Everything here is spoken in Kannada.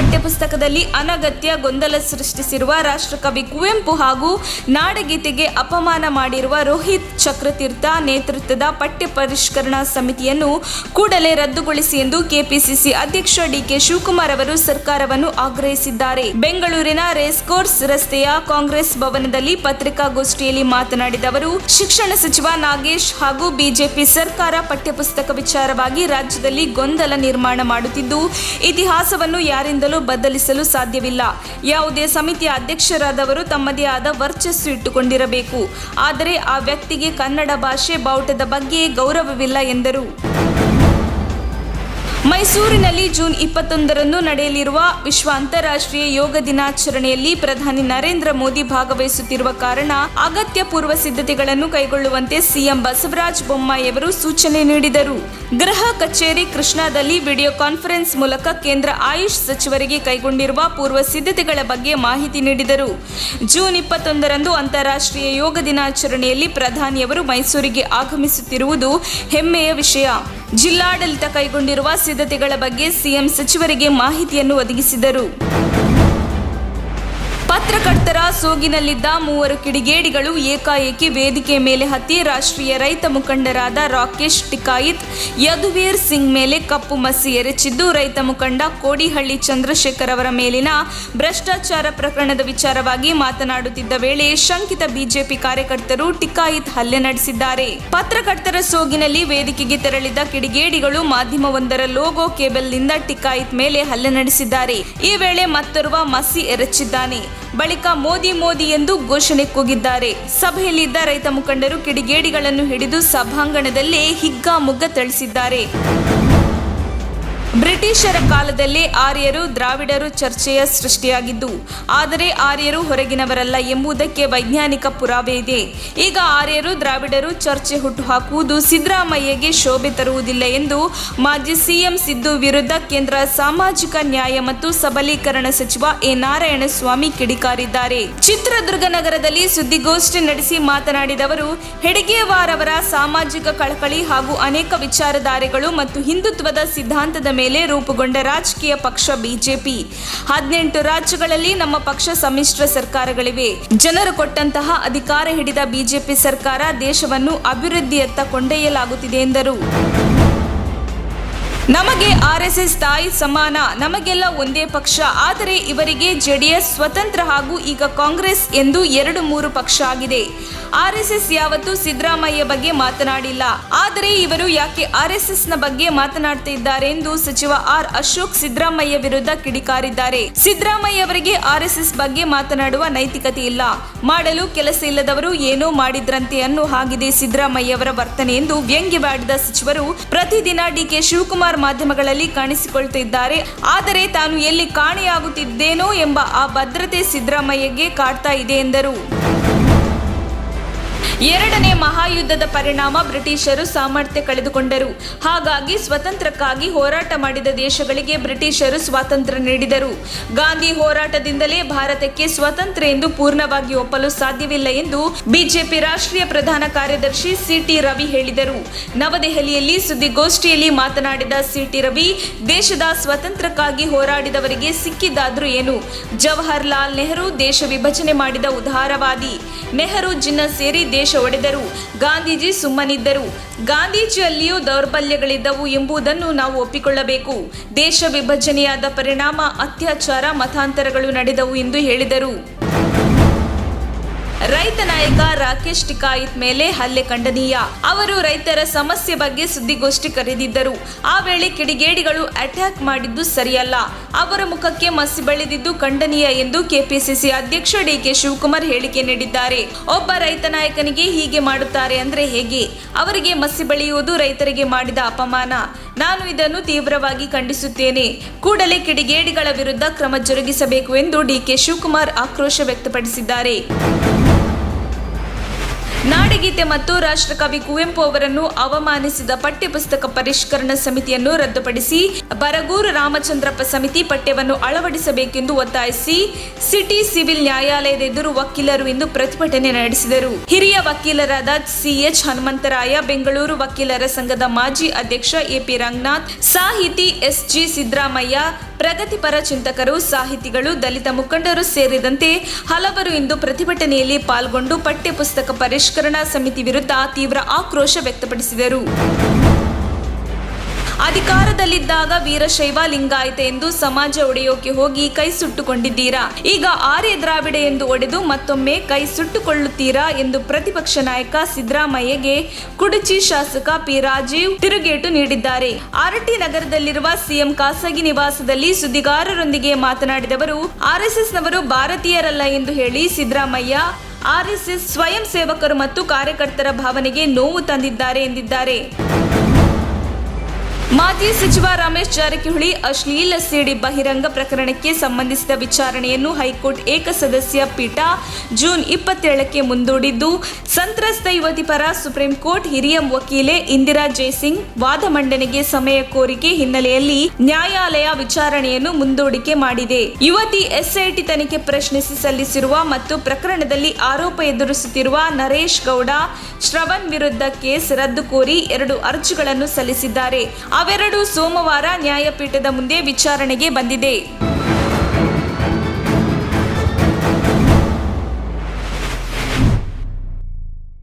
ಪಠ್ಯಪುಸ್ತಕದಲ್ಲಿ ಅನಗತ್ಯ ಗೊಂದಲ ಸೃಷ್ಟಿಸಿರುವ ರಾಷ್ಟ್ರಕವಿ ಕುವೆಂಪು ಹಾಗೂ ನಾಡಗೀತೆಗೆ ಅಪಮಾನ ಮಾಡಿರುವ ರೋಹಿತ್ ಚಕ್ರತೀರ್ಥ ನೇತೃತ್ವದ ಪಠ್ಯ ಪರಿಷ್ಕರಣಾ ಸಮಿತಿಯನ್ನು ಕೂಡಲೇ ರದ್ದುಗೊಳಿಸಿ ಎಂದು ಕೆಪಿಸಿಸಿ ಅಧ್ಯಕ್ಷ ಡಿಕೆ ಶಿವಕುಮಾರ್ ಅವರು ಸರ್ಕಾರವನ್ನು ಆಗ್ರಹಿಸಿದ್ದಾರೆ. ಬೆಂಗಳೂರಿನ ರೇಸ್ಕೋರ್ಸ್ ರಸ್ತೆಯ ಕಾಂಗ್ರೆಸ್ ಭವನದಲ್ಲಿ ಪತ್ರಿಕಾಗೋಷ್ಠಿಯಲ್ಲಿ ಮಾತನಾಡಿದ ಅವರು, ಶಿಕ್ಷಣ ಸಚಿವ ನಾಗೇಶ್ ಹಾಗೂ ಬಿಜೆಪಿ ಸರ್ಕಾರ ಪಠ್ಯಪುಸ್ತಕ ವಿಚಾರವಾಗಿ ರಾಜ್ಯದಲ್ಲಿ ಗೊಂದಲ ನಿರ್ಮಾಣ ಮಾಡುತ್ತಿದ್ದು, ಇತಿಹಾಸವನ್ನು ಯಾರಿಂದಲೂ ಬದಲಿಸಲು ಸಾಧ್ಯವಿಲ್ಲ. ಯಾವುದೇ ಸಮಿತಿಯ ಅಧ್ಯಕ್ಷರಾದವರು ತಮ್ಮದೇ ಆದ ವರ್ಚಸ್ಸು ಇಟ್ಟುಕೊಂಡಿರಬೇಕು. ಆದರೆ ಆ ವ್ಯಕ್ತಿಗೆ ಕನ್ನಡ ಭಾಷೆ ಬಾವುಟದ ಬಗ್ಗೆ ಗೌರವವಿಲ್ಲ ಎಂದರು. ಮೈಸೂರಿನಲ್ಲಿ ಜೂನ್ 21ರಂದು ನಡೆಯಲಿರುವ ವಿಶ್ವ ಅಂತಾರಾಷ್ಟ್ರೀಯ ಯೋಗ ದಿನಾಚರಣೆಯಲ್ಲಿ ಪ್ರಧಾನಿ ನರೇಂದ್ರ ಮೋದಿ ಭಾಗವಹಿಸುತ್ತಿರುವ ಕಾರಣ ಅಗತ್ಯ ಪೂರ್ವ ಸಿದ್ಧತೆಗಳನ್ನು ಕೈಗೊಳ್ಳುವಂತೆ ಸಿಎಂ ಬಸವರಾಜ ಬೊಮ್ಮಾಯಿ ಅವರು ಸೂಚನೆ ನೀಡಿದರು. ಗೃಹ ಕಚೇರಿ ಕೃಷ್ಣಾದಲ್ಲಿ ವಿಡಿಯೋ ಕಾನ್ಫರೆನ್ಸ್ ಮೂಲಕ ಕೇಂದ್ರ ಆಯುಷ್ ಸಚಿವರಿಗೆ ಕೈಗೊಂಡಿರುವ ಪೂರ್ವ ಸಿದ್ಧತೆಗಳ ಬಗ್ಗೆ ಮಾಹಿತಿ ನೀಡಿದರು. ಜೂನ್ 21ರಂದು ಅಂತಾರಾಷ್ಟ್ರೀಯ ಯೋಗ ದಿನಾಚರಣೆಯಲ್ಲಿ ಪ್ರಧಾನಿಯವರು ಮೈಸೂರಿಗೆ ಆಗಮಿಸುತ್ತಿರುವುದು ಹೆಮ್ಮೆಯ ವಿಷಯ. ಜಿಲ್ಲಾಡಳಿತ ಕೈಗೊಂಡಿರುವ ಸಿದ್ಧತೆಗಳ ಬಗ್ಗೆ ಸಿಎಂ ಸಚಿವರಿಗೆ ಮಾಹಿತಿಯನ್ನು ಒದಗಿಸಿದರು. ಪತ್ರಕರ್ತರ ಸೋಗಿನಲ್ಲಿದ್ದ 3 ಕಿಡಿಗೇಡಿಗಳು ಏಕಾಏಕಿ ವೇದಿಕೆ ಮೇಲೆ ಹತ್ತಿ ರಾಷ್ಟ್ರೀಯ ರೈತ ಮುಖಂಡರಾದ ರಾಕೇಶ್ ಟಿಕಾಯಿತ್, ಯದುವೀರ್ ಸಿಂಗ್ ಮೇಲೆ ಕಪ್ಪು ಮಸಿ ಎರಚಿದ್ದು, ರೈತ ಮುಖಂಡ ಕೋಡಿಹಳ್ಳಿ ಚಂದ್ರಶೇಖರ್ ಅವರ ಮೇಲಿನ ಭ್ರಷ್ಟಾಚಾರ ಪ್ರಕರಣದ ವಿಚಾರವಾಗಿ ಮಾತನಾಡುತ್ತಿದ್ದ ವೇಳೆ ಶಂಕಿತ ಬಿಜೆಪಿ ಕಾರ್ಯಕರ್ತರು ಟಿಕಾಯಿತ್ ಹಲ್ಲೆ ನಡೆಸಿದ್ದಾರೆ. ಪತ್ರಕರ್ತರ ಸೋಗಿನಲ್ಲಿ ವೇದಿಕೆಗೆ ತೆರಳಿದ ಕಿಡಿಗೇಡಿಗಳು ಮಾಧ್ಯಮವೊಂದರ ಲೋಗೋ ಕೇಬಲ್ನಿಂದ ಟಿಕಾಯಿತ್ ಮೇಲೆ ಹಲ್ಲೆ ನಡೆಸಿದ್ದಾರೆ. ಈ ವೇಳೆ ಮತ್ತೋರ್ವ ಮಸಿ ಎರಚಿದ್ದಾನೆ. ಬಳಿಕ ಮೋದಿ ಮೋದಿ ಎಂದು ಘೋಷಣೆ ಕೂಗಿದ್ದಾರೆ. ಸಭೆಯಲ್ಲಿದ್ದ ರೈತ ಮುಖಂಡರು ಕಿಡಿಗೇಡಿಗಳನ್ನು ಹಿಡಿದು ಸಭಾಂಗಣದಲ್ಲೇ ಹಿಗ್ಗಾಮುಗ್ಗಾ ಥಳಿಸಿದ್ದಾರೆ. ಬ್ರಿಟಿಷರ ಕಾಲದಲ್ಲೇ ಆರ್ಯರು ದ್ರಾವಿಡರು ಚರ್ಚೆಯ ಸೃಷ್ಟಿಯಾಗಿದ್ದು, ಆದರೆ ಆರ್ಯರು ಹೊರಗಿನವರಲ್ಲ ಎಂಬುದಕ್ಕೆ ವೈಜ್ಞಾನಿಕ ಪುರಾವೆ ಇದೆ. ಈಗ ಆರ್ಯರು ದ್ರಾವಿಡರು ಚರ್ಚೆ ಹುಟ್ಟುಹಾಕುವುದು ಸಿದ್ದರಾಮಯ್ಯಗೆ ಶೋಭೆ ತರುವುದಿಲ್ಲ ಎಂದು ಮಾಜಿ ಸಿಎಂ ಸಿದ್ದು ವಿರುದ್ಧ ಕೇಂದ್ರ ಸಾಮಾಜಿಕ ನ್ಯಾಯ ಮತ್ತು ಸಬಲೀಕರಣ ಸಚಿವ ಎ ನಾರಾಯಣಸ್ವಾಮಿ ಕಿಡಿಕಾರಿದ್ದಾರೆ. ಚಿತ್ರದುರ್ಗ ನಗರದಲ್ಲಿ ಸುದ್ದಿಗೋಷ್ಠಿ ನಡೆಸಿ ಮಾತನಾಡಿದ ಅವರು, ಹೆಡ್ಗೇವಾರ್ ಅವರ ಸಾಮಾಜಿಕ ಕಳಕಳಿ ಹಾಗೂ ಅನೇಕ ವಿಚಾರಧಾರೆಗಳು ಮತ್ತು ಹಿಂದುತ್ವದ ಸಿದ್ಧಾಂತದ ಮೇಲೆ ರೂಪುಗೊಂಡ ರಾಜಕೀಯ ಪಕ್ಷ ಬಿಜೆಪಿ. 18 ರಾಜ್ಯಗಳಲ್ಲಿ ನಮ್ಮ ಪಕ್ಷ ಸಮ್ಮಿಶ್ರ ಸರ್ಕಾರಗಳಿವೆ. ಜನರು ಕೊಟ್ಟಂತಹ ಅಧಿಕಾರ ಹಿಡಿದ ಬಿಜೆಪಿ ಸರ್ಕಾರ ದೇಶವನ್ನು ಅಭಿವೃದ್ಧಿಯತ್ತ ಕೊಂಡೊಯ್ಯಲಾಗುತ್ತಿದೆ ಎಂದರು. ನಮಗೆ ಆರ್ಎಸ್ಎಸ್ ತಾಯಿ ಸಮಾನ, ನಮಗೆಲ್ಲ ಒಂದೇ ಪಕ್ಷ. ಆದರೆ ಇವರಿಗೆ ಜೆಡಿಎಸ್, ಸ್ವತಂತ್ರ ಹಾಗೂ ಈಗ ಕಾಂಗ್ರೆಸ್ ಎಂದು 2-3 ಪಕ್ಷ ಆಗಿದೆ. ಆರ್ಎಸ್ಎಸ್ ಯಾವತ್ತೂ ಸಿದ್ದರಾಮಯ್ಯ ಬಗ್ಗೆ ಮಾತನಾಡಿಲ್ಲ. ಆದರೆ ಇವರು ಯಾಕೆ ಆರ್ಎಸ್ಎಸ್ನ ಬಗ್ಗೆ ಮಾತನಾಡ್ತಾ ಇದ್ದಾರೆ ಎಂದು ಸಚಿವ ಆರ್ ಅಶೋಕ್ ಸಿದ್ದರಾಮಯ್ಯ ವಿರುದ್ಧ ಕಿಡಿಕಾರಿದ್ದಾರೆ. ಸಿದ್ದರಾಮಯ್ಯ ಅವರಿಗೆ ಆರ್ಎಸ್ಎಸ್ ಬಗ್ಗೆ ಮಾತನಾಡುವ ನೈತಿಕತೆ ಇಲ್ಲ. ಮಾಡಲು ಕೆಲಸ ಇಲ್ಲದವರು ಏನೋ ಮಾಡಿದ್ರಂತೆ ಅನ್ನೋ ಹಾಗಿದೆ ಸಿದ್ದರಾಮಯ್ಯ ಅವರ ವರ್ತನೆ ಎಂದು ವ್ಯಂಗ್ಯವಾಡಿದ ಸಚಿವರು, ಪ್ರತಿದಿನ ಡಿಕೆ ಶಿವಕುಮಾರ್ ಮಾಧ್ಯಮಗಳಲ್ಲಿ ಕಾಣಿಸಿಕೊಳ್ತಿದ್ದಾರೆ. ಆದರೆ ತಾನು ಎಲ್ಲಿ ಕಾಣೆಯಾಗುತ್ತಿದ್ದೇನೋ ಎಂಬ ಆ ಭದ್ರತೆ ಸಿದ್ದರಾಮಯ್ಯಗೆ ಕಾಡ್ತಾ ಇದೆ ಎಂದರು. ಎರಡನೇ ಮಹಾಯುದ್ಧದ ಪರಿಣಾಮ ಬ್ರಿಟಿಷರು ಸಾಮರ್ಥ್ಯ ಕಳೆದುಕೊಂಡರು. ಹಾಗಾಗಿ ಸ್ವತಂತ್ರಕ್ಕಾಗಿ ಹೋರಾಟ ಮಾಡಿದ ದೇಶಗಳಿಗೆ ಬ್ರಿಟಿಷರು ಸ್ವಾತಂತ್ರ್ಯ ನೀಡಿದರು. ಗಾಂಧಿ ಹೋರಾಟದಿಂದಲೇ ಭಾರತಕ್ಕೆ ಸ್ವಾತಂತ್ರ್ಯ ಎಂದು ಪೂರ್ಣವಾಗಿ ಒಪ್ಪಲು ಸಾಧ್ಯವಿಲ್ಲ ಎಂದು ಬಿಜೆಪಿ ರಾಷ್ಟ್ರೀಯ ಪ್ರಧಾನ ಕಾರ್ಯದರ್ಶಿ ಸಿಟಿ ರವಿ ಹೇಳಿದರು. ನವದೆಹಲಿಯಲ್ಲಿ ಸುದ್ದಿಗೋಷ್ಠಿಯಲ್ಲಿ ಮಾತನಾಡಿದ ಸಿಟಿ ರವಿ, ದೇಶದ ಸ್ವಾತಂತ್ರ್ಯಕ್ಕಾಗಿ ಹೋರಾಡಿದವರಿಗೆ ಸಿಕ್ಕಿದ್ದಾದ್ರೂ ಏನು? ಜವಾಹರ್ಲಾಲ್ ನೆಹರು ದೇಶ ವಿಭಜನೆ ಮಾಡಿದ ಉದಾರವಾದಿ. ನೆಹರು ಜಿನ್ನ ಸೇರಿ ದೇಶ ಒಡೆದರು. ಗಾಂಧೀಜಿ ಸುಮ್ಮನಿದ್ದರು. ಗಾಂಧೀಜಿಯಲ್ಲಿಯೂ ದೌರ್ಬಲ್ಯಗಳಿದ್ದವು ಎಂಬುದನ್ನು ನಾವು ಒಪ್ಪಿಕೊಳ್ಳಬೇಕು. ದೇಶ ವಿಭಜನೆಯಾದ ಪರಿಣಾಮ ಅತ್ಯಾಚಾರ, ಮತಾಂತರಗಳು ನಡೆದವು ಎಂದು ಹೇಳಿದರು. ರೈತ ನಾಯಕ ರಾಕೇಶ್ ಟಿಕಾಯಿತ್ ಮೇಲೆ ಹಲ್ಲೆ ಖಂಡನೀಯ. ಅವರು ರೈತರ ಸಮಸ್ಯೆ ಬಗ್ಗೆ ಸುದ್ದಿಗೋಷ್ಠಿ ಕರೆದಿದ್ದರು. ಆ ವೇಳೆ ಕಿಡಿಗೇಡಿಗಳು ಅಟ್ಯಾಕ್ ಮಾಡಿದ್ದು ಸರಿಯಲ್ಲ. ಅವರ ಮುಖಕ್ಕೆ ಮಸಿ ಬೆಳೆದಿದ್ದು ಖಂಡನೀಯ ಎಂದು ಕೆಪಿಸಿಸಿ ಅಧ್ಯಕ್ಷ ಡಿಕೆ ಶಿವಕುಮಾರ್ ಹೇಳಿಕೆ ನೀಡಿದ್ದಾರೆ. ಒಬ್ಬ ರೈತ ನಾಯಕನಿಗೆ ಹೀಗೆ ಮಾಡುತ್ತಾರೆ ಅಂದ್ರೆ ಹೇಗೆ? ಅವರಿಗೆ ಮಸಿ ಬೆಳೆಯುವುದು ರೈತರಿಗೆ ಮಾಡಿದ ಅಪಮಾನ. ನಾನು ಇದನ್ನು ತೀವ್ರವಾಗಿ ಖಂಡಿಸುತ್ತೇನೆ. ಕೂಡಲೇ ಕಿಡಿಗೇಡಿಗಳ ವಿರುದ್ಧ ಕ್ರಮ ಜರುಗಿಸಬೇಕು ಎಂದು ಡಿಕೆ ಶಿವಕುಮಾರ್ ಆಕ್ರೋಶ ವ್ಯಕ್ತಪಡಿಸಿದ್ದಾರೆ. ನಾಡಗೀತೆ ಮತ್ತು ರಾಷ್ಟ್ರಕವಿ ಕುವೆಂಪು ಅವರನ್ನು ಅವಮಾನಿಸಿದ ಪಠ್ಯಪುಸ್ತಕ ಪರಿಷ್ಕರಣಾ ಸಮಿತಿಯನ್ನು ರದ್ದುಪಡಿಸಿ ಬರಗೂರು ರಾಮಚಂದ್ರಪ್ಪ ಸಮಿತಿ ಪಠ್ಯವನ್ನು ಅಳವಡಿಸಬೇಕೆಂದು ಒತ್ತಾಯಿಸಿ ಸಿಟಿ ಸಿವಿಲ್ ನ್ಯಾಯಾಲಯದ ಎದುರು ವಕೀಲರು ಇಂದು ಪ್ರತಿಭಟನೆ ನಡೆಸಿದರು. ಹಿರಿಯ ವಕೀಲರಾದ ಸಿಎಚ್ ಹನುಮಂತರಾಯ, ಬೆಂಗಳೂರು ವಕೀಲರ ಸಂಘದ ಮಾಜಿ ಅಧ್ಯಕ್ಷ ಎಪಿ ರಂಗನಾಥ್, ಸಾಹಿತಿ ಎಸ್ಜಿ ಸಿದ್ದರಾಮಯ್ಯ, ಪ್ರಗತಿಪರ ಚಿಂತಕರು, ಸಾಹಿತಿಗಳು, ದಲಿತ ಮುಖಂಡರು ಸೇರಿದಂತೆ ಹಲವರು ಇಂದು ಪ್ರತಿಭಟನೆಯಲ್ಲಿ ಪಾಲ್ಗೊಂಡು ಪಠ್ಯಪುಸ್ತಕ ಪರಿಷ್ಕರಣಾ ಸಮಿತಿ ವಿರುದ್ಧ ತೀವ್ರ ಆಕ್ರೋಶ ವ್ಯಕ್ತಪಡಿಸಿದರು. ಅಧಿಕಾರದಲ್ಲಿದ್ದಾಗ ವೀರಶೈವ ಲಿಂಗಾಯತ ಎಂದು ಸಮಾಜ ಒಡೆಯೋಕೆ ಹೋಗಿ ಕೈ ಸುಟ್ಟುಕೊಂಡಿದ್ದೀರಾ. ಈಗ ಆರ್ಯ ದ್ರಾವಿಡ ಎಂದು ಒಡೆದು ಮತ್ತೊಮ್ಮೆ ಕೈ ಸುಟ್ಟುಕೊಳ್ಳುತ್ತೀರಾ ಎಂದು ಪ್ರತಿಪಕ್ಷ ನಾಯಕ ಸಿದ್ದರಾಮಯ್ಯಗೆ ಕುಡಚಿ ಶಾಸಕ ಪಿ ರಾಜೀವ್ ತಿರುಗೇಟು ನೀಡಿದ್ದಾರೆ. ಆರ್ಟಿ ನಗರದಲ್ಲಿರುವ ಸಿಎಂ ಖಾಸಗಿ ನಿವಾಸದಲ್ಲಿ ಸುದ್ದಿಗಾರರೊಂದಿಗೆ ಮಾತನಾಡಿದವರು, ಆರ್ಎಸ್ಎಸ್ನವರು ಭಾರತೀಯರಲ್ಲ ಎಂದು ಹೇಳಿ ಸಿದ್ದರಾಮಯ್ಯ ಆರ್ಎಸ್ಎಸ್ ಸ್ವಯಂ ಸೇವಕರು ಮತ್ತು ಕಾರ್ಯಕರ್ತರ ಭಾವನೆಗೆ ನೋವು ತಂದಿದ್ದಾರೆ ಎಂದಿದ್ದಾರೆ. ಮಾಜಿ ಸಚಿವ ರಮೇಶ್ ಜಾರಕಿಹೊಳಿ ಅಶ್ಲೀಲ ಸಿಡಿ ಬಹಿರಂಗ ಪ್ರಕರಣಕ್ಕೆ ಸಂಬಂಧಿಸಿದ ವಿಚಾರಣೆಯನ್ನು ಹೈಕೋರ್ಟ್ ಏಕಸದಸ್ಯ ಪೀಠ ಜೂನ್ 27ಕ್ಕೆ ಮುಂದೂಡಿದ್ದು, ಸಂತ್ರಸ್ತ ಯುವತಿ ಪರ ಸುಪ್ರೀಂ ಕೋರ್ಟ್ ಹಿರಿಯ ವಕೀಲೆ ಇಂದಿರಾ ಜೈಸಿಂಗ್ ವಾದ ಮಂಡನೆಗೆ ಸಮಯ ಕೋರಿಕೆ ಹಿನ್ನೆಲೆಯಲ್ಲಿ ನ್ಯಾಯಾಲಯ ವಿಚಾರಣೆಯನ್ನು ಮುಂದೂಡಿಕೆ ಮಾಡಿದೆ. ಯುವತಿ ಎಸ್ಐಟಿ ತನಿಖೆ ಪ್ರಶ್ನಿಸಿ ಸಲ್ಲಿಸಿರುವ ಮತ್ತು ಪ್ರಕರಣದಲ್ಲಿ ಆರೋಪ ಎದುರಿಸುತ್ತಿರುವ ನರೇಶ್ ಗೌಡ, ಶ್ರವಣ್ ವಿರುದ್ಧ ಕೇಸ್ ರದ್ದು ಕೋರಿ 2 ಅರ್ಜಿಗಳನ್ನು ಸಲ್ಲಿಸಿದ್ದಾರೆ. ಅವೆರಡೂ ಸೋಮವಾರ ನ್ಯಾಯಪೀಠದ ಮುಂದೆ ವಿಚಾರಣೆಗೆ ಬಂದಿದೆ.